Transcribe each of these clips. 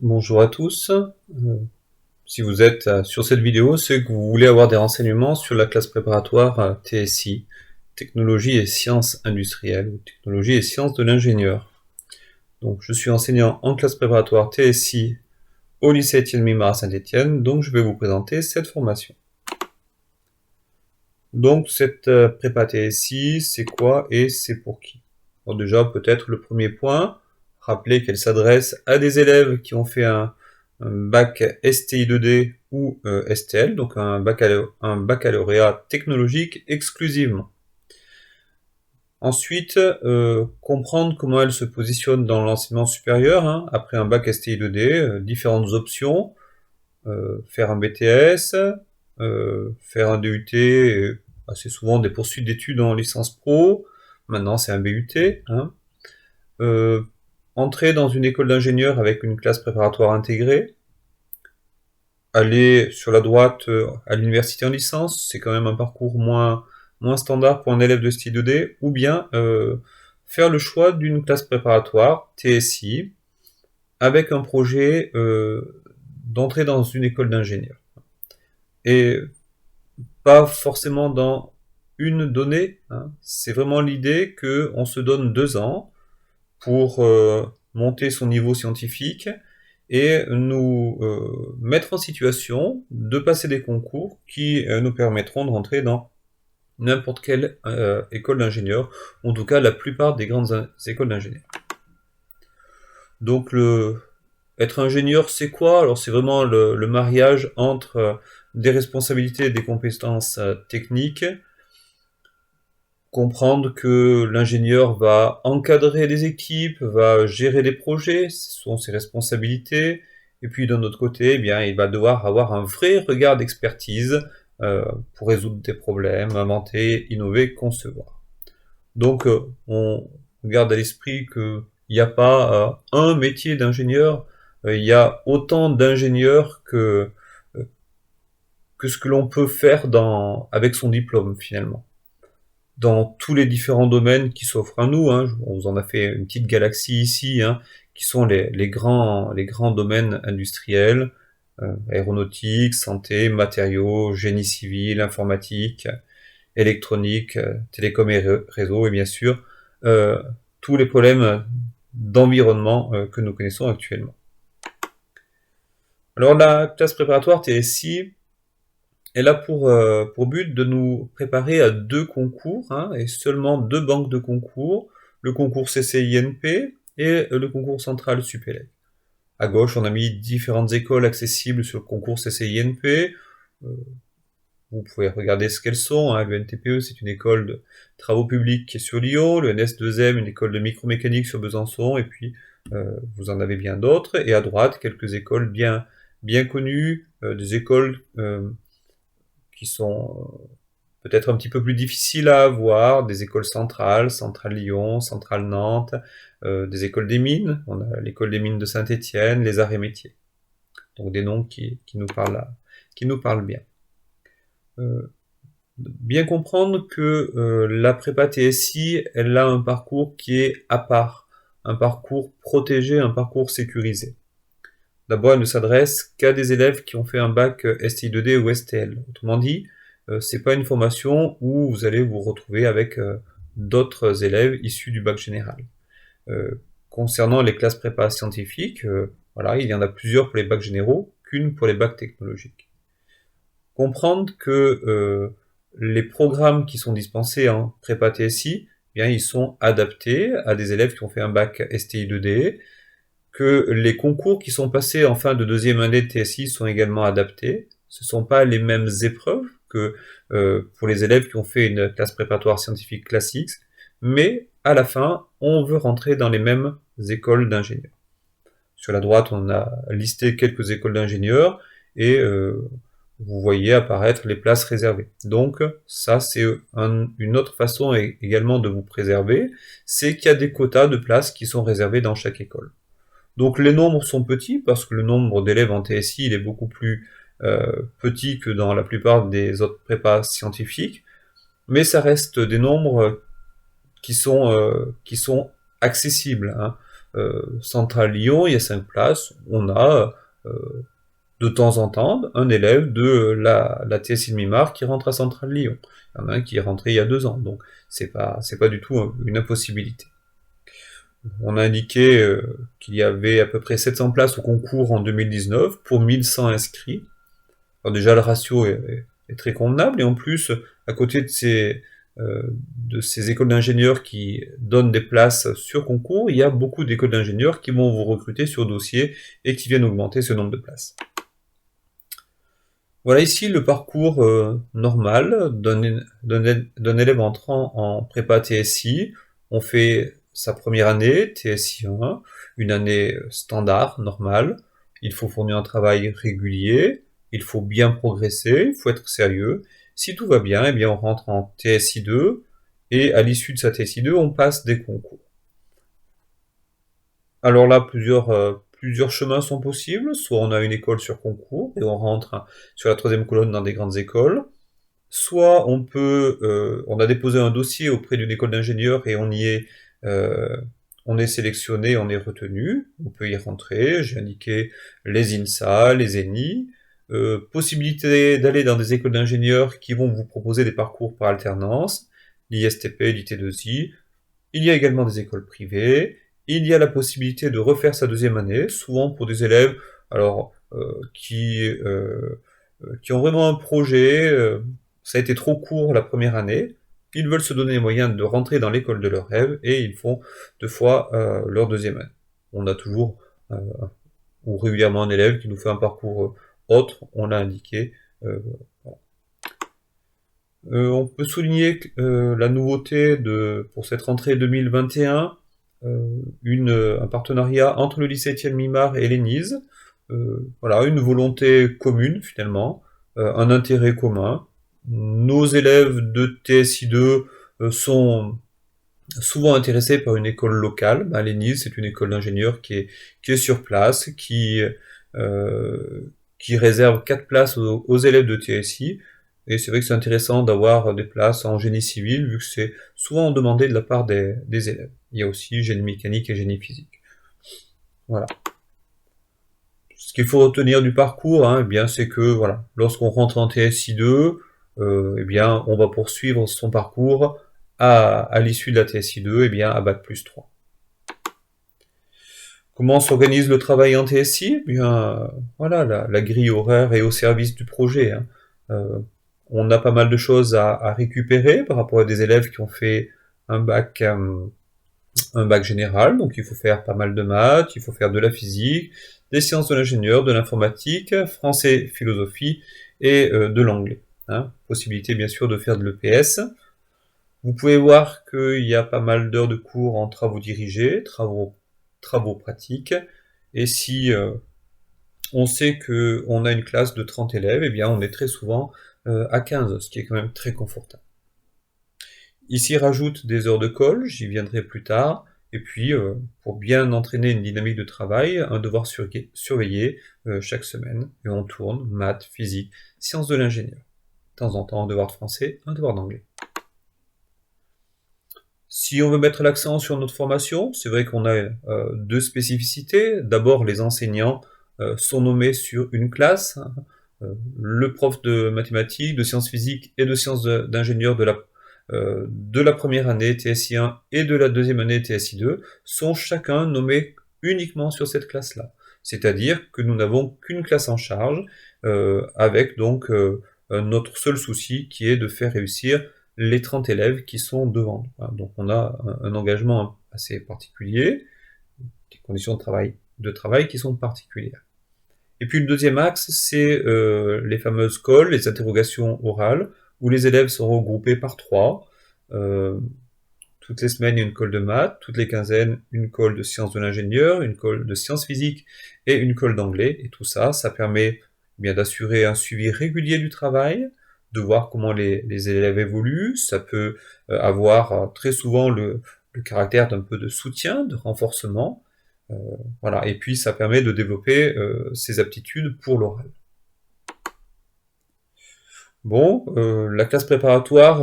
Bonjour à tous. Si vous êtes sur cette vidéo, c'est que vous voulez avoir des renseignements sur la classe préparatoire TSI, Technologie et Sciences Industrielles, ou Technologie et Sciences de l'Ingénieur. Donc je suis enseignant en classe préparatoire TSI au lycée Étienne Mimard à Saint-Étienne, donc je vais vous présenter cette formation. Donc cette prépa TSI, c'est quoi et c'est pour qui? Alors déjà, peut-être le premier point, rappeler qu'elle s'adresse à des élèves qui ont fait un bac STI2D ou STL, donc un baccalauréat technologique exclusivement. Ensuite, comprendre comment elle se positionne dans l'enseignement supérieur, hein, après un bac STI2D, différentes options, faire un BTS, faire un DUT, assez souvent des poursuites d'études en licence pro, maintenant c'est un BUT, hein. Entrer dans une école d'ingénieur avec une classe préparatoire intégrée, aller sur la droite à l'université en licence, c'est quand même un parcours moins standard pour un élève de style 2D, ou bien faire le choix d'une classe préparatoire, TSI, avec un projet d'entrer dans une école d'ingénieur. Et pas forcément dans une donnée, hein. C'est vraiment l'idée qu'on se donne 2 ans pour monter son niveau scientifique et nous mettre en situation de passer des concours qui nous permettront de rentrer dans n'importe quelle école d'ingénieur, en tout cas la plupart des grandes écoles d'ingénieurs. Donc être ingénieur, c'est quoi? Alors c'est vraiment le mariage entre des responsabilités et des compétences techniques, comprendre que l'ingénieur va encadrer des équipes, va gérer des projets, ce sont ses responsabilités, et puis d'un autre côté, eh bien, il va devoir avoir un vrai regard d'expertise pour résoudre des problèmes, inventer, innover, concevoir. Donc on garde à l'esprit qu'il n'y a pas un métier d'ingénieur, il y a autant d'ingénieurs que ce que l'on peut faire avec son diplôme finalement. Dans tous les différents domaines qui s'offrent à nous, hein, on vous en a fait une petite galaxie ici, hein, qui sont les grands domaines industriels, aéronautique, santé, matériaux, génie civil, informatique, électronique, télécom et réseau, et bien sûr, tous les problèmes d'environnement que nous connaissons actuellement. Alors la classe préparatoire TSI, elle a pour but de nous préparer à 2 concours, hein, et seulement 2 banques de concours, le concours CCINP et le concours central Supélec. À gauche, on a mis différentes écoles accessibles sur le concours CCINP. Vous pouvez regarder ce qu'elles sont, hein. Le NTPE, c'est une école de travaux publics qui est sur Lyon, le NS2M, une école de micromécanique sur Besançon, et puis vous en avez bien d'autres, et à droite, quelques écoles bien connues, des écoles qui sont peut-être un petit peu plus difficiles à avoir, des écoles centrales, Centrale Lyon, Centrale Nantes, des écoles des mines, on a l'école des mines de Saint-Étienne, les arts et métiers. Donc des noms qui nous parlent bien. Bien comprendre que la prépa TSI, elle a un parcours qui est à part, un parcours protégé, un parcours sécurisé. D'abord, elle ne s'adresse qu'à des élèves qui ont fait un bac STI2D ou STL. Autrement dit, c'est pas une formation où vous allez vous retrouver avec d'autres élèves issus du bac général. Concernant les classes prépa scientifiques, voilà, il y en a plusieurs pour les bacs généraux qu'une pour les bacs technologiques. Comprendre que les programmes qui sont dispensés en prépa TSI, eh bien, ils sont adaptés à des élèves qui ont fait un bac STI2D, que les concours qui sont passés en fin de deuxième année de TSI sont également adaptés. Ce ne sont pas les mêmes épreuves que pour les élèves qui ont fait une classe préparatoire scientifique classique, mais à la fin, on veut rentrer dans les mêmes écoles d'ingénieurs. Sur la droite, on a listé quelques écoles d'ingénieurs, et vous voyez apparaître les places réservées. Donc ça, c'est une autre façon également de vous préserver, c'est qu'il y a des quotas de places qui sont réservées dans chaque école. Donc les nombres sont petits, parce que le nombre d'élèves en TSI il est beaucoup plus petit que dans la plupart des autres prépas scientifiques, mais ça reste des nombres qui sont accessibles, hein. Centrale Lyon, il y a 5 places, on a de temps en temps un élève de la TSI de Mimar qui rentre à Centrale Lyon. Il y en a un qui est rentré il y a 2 ans, donc c'est pas du tout une impossibilité. On a indiqué qu'il y avait à peu près 700 places au concours en 2019 pour 1100 inscrits. Alors déjà, le ratio est très convenable, et en plus, à côté de ces écoles d'ingénieurs qui donnent des places sur concours, il y a beaucoup d'écoles d'ingénieurs qui vont vous recruter sur dossier et qui viennent augmenter ce nombre de places. Voilà ici le parcours normal d'un élève entrant en prépa TSI. On fait sa première année, TSI 1, une année standard, normale. Il faut fournir un travail régulier, il faut bien progresser, il faut être sérieux. Si tout va bien, eh bien on rentre en TSI 2, et à l'issue de sa TSI 2, on passe des concours. Alors là, plusieurs chemins sont possibles. Soit on a une école sur concours et on rentre sur la 3e colonne dans des grandes écoles. Soit on a déposé un dossier auprès d'une école d'ingénieurs et on est sélectionné, on est retenu. On peut y rentrer. J'ai indiqué les INSA, les ENI. Possibilité d'aller dans des écoles d'ingénieurs qui vont vous proposer des parcours par alternance, l'ISTP, l'IT2I. Il y a également des écoles privées. Il y a la possibilité de refaire sa 2e année, souvent pour des élèves qui ont vraiment un projet, ça a été trop court la première année, ils veulent se donner les moyens de rentrer dans l'école de leurs rêves, et ils font 2 fois leur 2e année. On a toujours ou régulièrement un élève qui nous fait un parcours autre, on l'a indiqué. Voilà. On peut souligner la nouveauté pour cette rentrée 2021, un partenariat entre le lycée Étienne Mimard et l'ENISE. Voilà, une volonté commune finalement, un intérêt commun. Nos élèves de TSI 2 sont souvent intéressés par une école locale. L'ENISE, c'est une école d'ingénieurs qui est sur place, qui réserve 4 places aux élèves de TSI. Et c'est vrai que c'est intéressant d'avoir des places en génie civil, vu que c'est souvent demandé de la part des élèves. Il y a aussi génie mécanique et génie physique. Voilà. Ce qu'il faut retenir du parcours, eh bien, c'est que voilà, lorsqu'on rentre en TSI 2, eh bien, on va poursuivre son parcours à l'issue de la TSI 2, eh bien, à Bac+3. Comment s'organise le travail en TSI? Eh bien, voilà, la grille horaire est au service du projet. On a pas mal de choses à récupérer par rapport à des élèves qui ont fait un bac général, donc il faut faire pas mal de maths, il faut faire de la physique, des sciences de l'ingénieur, de l'informatique, français, philosophie et de l'anglais. Possibilité bien sûr de faire de l'EPS. Vous pouvez voir qu'il y a pas mal d'heures de cours en travaux dirigés, travaux pratiques, et si on sait qu'on a une classe de 30 élèves, eh bien on est très souvent à 15, ce qui est quand même très confortable. Ici, rajoute des heures de colle, j'y viendrai plus tard, et puis, pour bien entraîner une dynamique de travail, un devoir surveillé chaque semaine, et on tourne maths, physique, sciences de l'ingénieur. De temps en temps, un devoir de français, un devoir d'anglais. Si on veut mettre l'accent sur notre formation, c'est vrai qu'on a 2 spécificités. D'abord, les enseignants sont nommés sur une classe. Le prof de mathématiques, de sciences physiques et de sciences d'ingénieur de la première année TSI 1 et de la 2e année TSI 2 sont chacun nommés uniquement sur cette classe-là. C'est-à-dire que nous n'avons qu'une classe en charge, avec donc notre seul souci qui est de faire réussir les 30 élèves qui sont devant nous. Donc on a un engagement assez particulier, des conditions de travail qui sont particulières. Et puis le 2e axe, c'est les fameuses colles, les interrogations orales, où les élèves sont regroupés par 3. Toutes les semaines, il y a une colle de maths, toutes les quinzaines, une colle de sciences de l'ingénieur, une colle de sciences physiques et une colle d'anglais. Et tout ça, ça permet bien d'assurer un suivi régulier du travail, de voir comment les élèves évoluent. Ça peut avoir très souvent le caractère d'un peu de soutien, de renforcement. Voilà. Et puis ça permet de développer ses aptitudes pour l'oral. Bon, la classe préparatoire,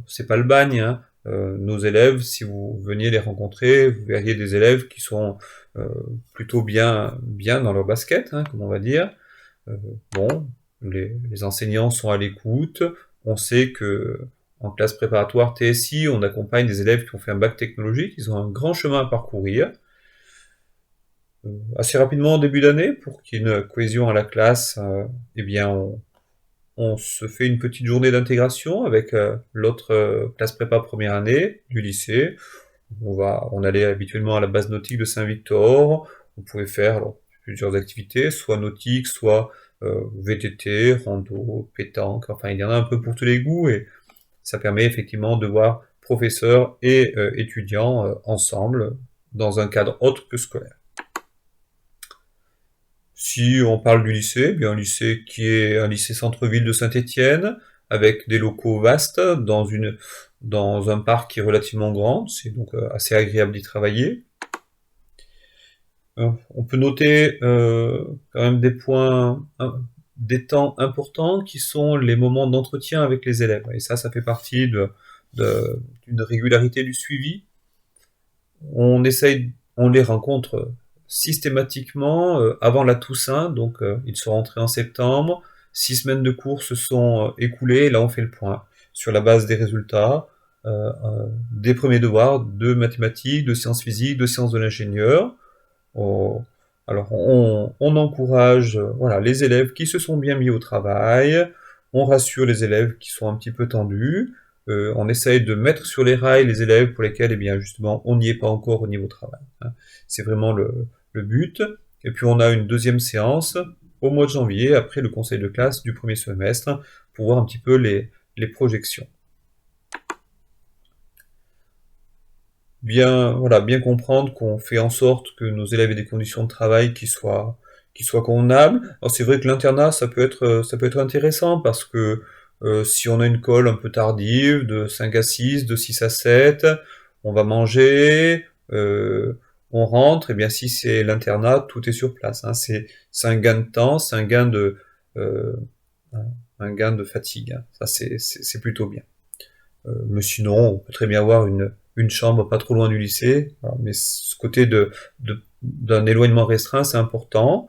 c'est pas le bagne, nos élèves, si vous veniez les rencontrer, vous verriez des élèves qui sont plutôt bien dans leur basket, hein, comme on va dire. Bon, les enseignants sont à l'écoute. On sait que en classe préparatoire TSI, on accompagne des élèves qui ont fait un bac technologique, ils ont un grand chemin à parcourir. Assez rapidement en début d'année, pour qu'il y ait une cohésion à la classe, eh bien on se fait une petite journée d'intégration avec l'autre classe prépa première année du lycée. On allait habituellement à la base nautique de Saint-Victor. On pouvait faire alors, plusieurs activités, soit nautique, soit VTT, rando, pétanque. Enfin, il y en a un peu pour tous les goûts et ça permet effectivement de voir professeurs et étudiants ensemble dans un cadre autre que scolaire. Si on parle du lycée, eh bien un lycée qui est un lycée centre-ville de Saint-Étienne, avec des locaux vastes, dans un parc qui est relativement grand, c'est donc assez agréable d'y travailler. On peut noter quand même des points, des temps importants qui sont les moments d'entretien avec les élèves. Et ça fait partie d'une régularité du suivi. On les rencontre systématiquement avant la Toussaint, donc ils sont rentrés en septembre, 6 semaines de cours se sont écoulées, et là on fait le point sur la base des résultats, des premiers devoirs de mathématiques, de sciences physiques, de sciences de l'ingénieur. Alors on encourage voilà, les élèves qui se sont bien mis au travail, on rassure les élèves qui sont un petit peu tendus, on essaye de mettre sur les rails les élèves pour lesquels, eh bien, justement, on n'y est pas encore au niveau travail, hein. C'est vraiment le but. Et puis on a une deuxième séance au mois de janvier, après le conseil de classe du premier semestre, pour voir un petit peu les projections. Bien comprendre qu'on fait en sorte que nos élèves aient des conditions de travail qui soient convenables. Alors c'est vrai que l'internat, ça peut être intéressant parce que si on a une colle un peu tardive, de 5 à 6, de 6 à 7, on va manger, on rentre, et bien si c'est l'internat, tout est sur place, hein. C'est un gain de temps, c'est euh, un gain de fatigue, hein. Ça c'est plutôt bien. Mais sinon, on peut très bien avoir une chambre pas trop loin du lycée. Voilà. Mais ce côté d'un éloignement restreint, c'est important.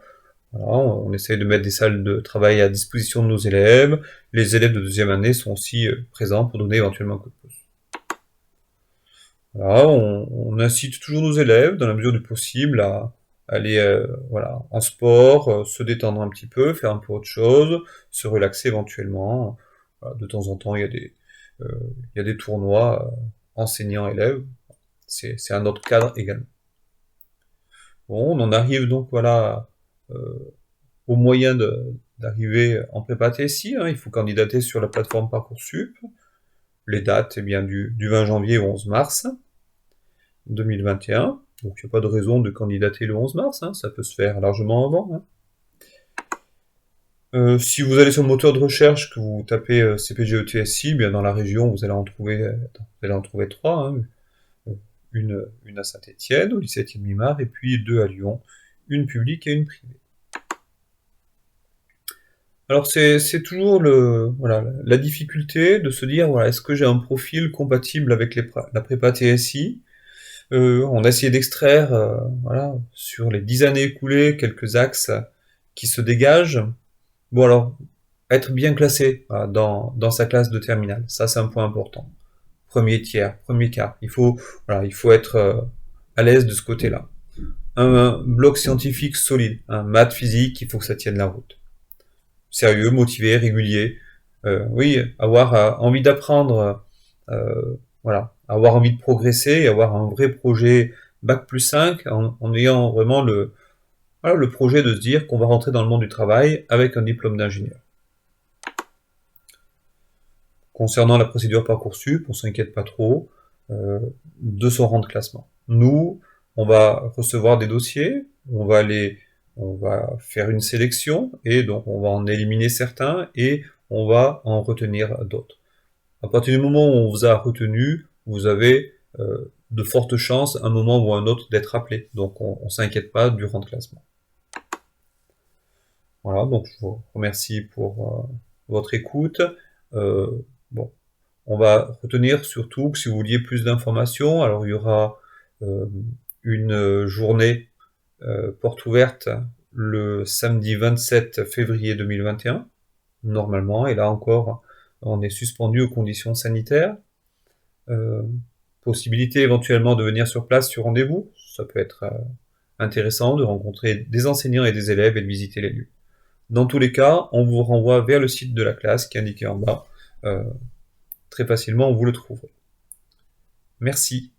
Voilà, on essaye de mettre des salles de travail à disposition de nos élèves. Les élèves de deuxième année sont aussi présents pour donner éventuellement un coup de pouce. Voilà, on incite toujours nos élèves, dans la mesure du possible, à aller voilà, en sport, se détendre un petit peu, faire un peu autre chose, se relaxer éventuellement. Voilà, de temps en temps, euh, il y a des tournois enseignants-élèves. C'est un autre cadre également. Bon, on en arrive donc voilà euh, au moyen d'arriver en prépa TSI, hein. Il faut candidater sur la plateforme Parcoursup. Les dates, eh bien, du 20 janvier au 11 mars 2021. Donc il n'y a pas de raison de candidater le 11 mars, hein. Ça peut se faire largement avant, hein. Si vous allez sur le moteur de recherche, que vous tapez CPGE-TSI, bien dans la région, vous allez en trouver 3, hein. Une à Saint-Étienne, au lycée Étienne-Mimard, et puis 2 à Lyon, une publique et une privée. Alors c'est toujours voilà, la difficulté de se dire, voilà, est-ce que j'ai un profil compatible avec la prépa TSI? On a essayé d'extraire, voilà, sur les 10 années écoulées, quelques axes qui se dégagent. Bon alors, être bien classé voilà, dans sa classe de terminale, ça c'est un point important. Premier tiers, premier quart, il faut être à l'aise de ce côté-là. Un bloc scientifique solide, un maths, physique, il faut que ça tienne la route. Sérieux, motivé, régulier. Oui, avoir envie d'apprendre, voilà, avoir envie de progresser et avoir un vrai projet Bac+5 en ayant vraiment voilà, le projet de se dire qu'on va rentrer dans le monde du travail avec un diplôme d'ingénieur. Concernant la procédure Parcoursup, on s'inquiète pas trop de son rang de classement. Nous, on va recevoir des dossiers, on va faire une sélection, et donc on va en éliminer certains, et on va en retenir d'autres. À partir du moment où on vous a retenu, vous avez de fortes chances, un moment ou un autre, d'être appelé. Donc on s'inquiète pas du rang de classement. Voilà, donc je vous remercie pour votre écoute. Bon, On va retenir surtout que si vous vouliez plus d'informations, alors il y aura une journée porte ouverte le samedi 27 février 2021, normalement, et là encore, on est suspendu aux conditions sanitaires. Possibilité éventuellement de venir sur place sur rendez-vous, ça peut être intéressant de rencontrer des enseignants et des élèves et de visiter les lieux. Dans tous les cas, on vous renvoie vers le site de la classe qui est indiqué en bas. Très facilement, vous le trouverez. Merci.